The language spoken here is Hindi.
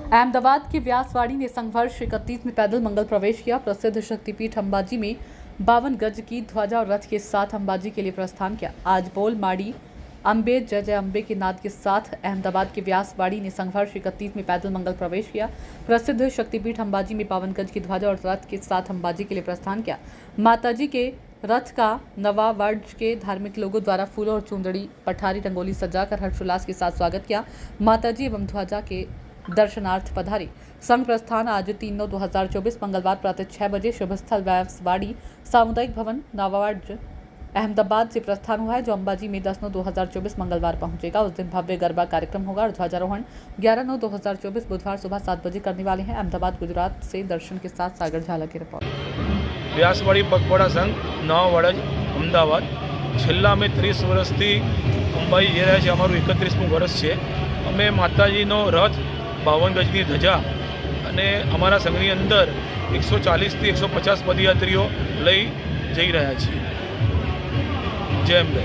अहमदाबाद की व्यासवाड़ी ने संघर्ष 31 में पैदल मंगल प्रवेश किया। प्रसिद्ध शक्तिपीठ अंबाजी में 52 गज की ध्वजा और रथ के साथ अंबाजी के लिए प्रस्थान किया। आज बोल माड़ी अम्बे जय जय अम्बे के नाद के साथ अहमदाबाद के व्यासवाड़ी ने संघर्ष 31 में पैदल मंगल प्रवेश किया। प्रसिद्ध शक्तिपीठ अंबाजी में 52 गज की ध्वजा और रथ के साथ अंबाजी के लिए प्रस्थान किया। माताजी के रथ का नवा वर्ष के धार्मिक लोगों द्वारा फूलों और चुंदड़ी पठारी रंगोली सजाकर हर्षोल्लास के साथ स्वागत किया। माताजी एवं ध्वजा के दर्शनार्थ पधारी। संघ प्रस्थान आज 3/9/2024 मंगलवार प्रातः 6 बजे शुभ स्थल व्यासवाड़ी सामुदायिक भवन नावावाड़ अहमदाबाद से प्रस्थान हुआ है, जो अंबाजी में 10/9/2024 मंगलवार पहुंचेगा। उस दिन भव्य गरबा कार्यक्रम होगा और ध्वजारोहण 11/9/2024 बुधवार सुबह 7 बजे करने वाले हैं। अहमदाबाद गुजरात से दर्शन के साथ सागर झाला की रिपोर्ट। व्यासवाड़ी पगपाळा संघ नवावाड़ अमदावाद छेल्ला અમે 30 વર્ષથી અંબાજી જઈ રહ્યા છીએ। અમારું 31મું વર્ષ છે। અમે માતાજીનો રથ 52 ગજની ધજા અને અમારા સંઘની અંદર 140થી 150 પદયાત્રીઓ લઈ જઈ રહ્યા છીએ। જય અંબે।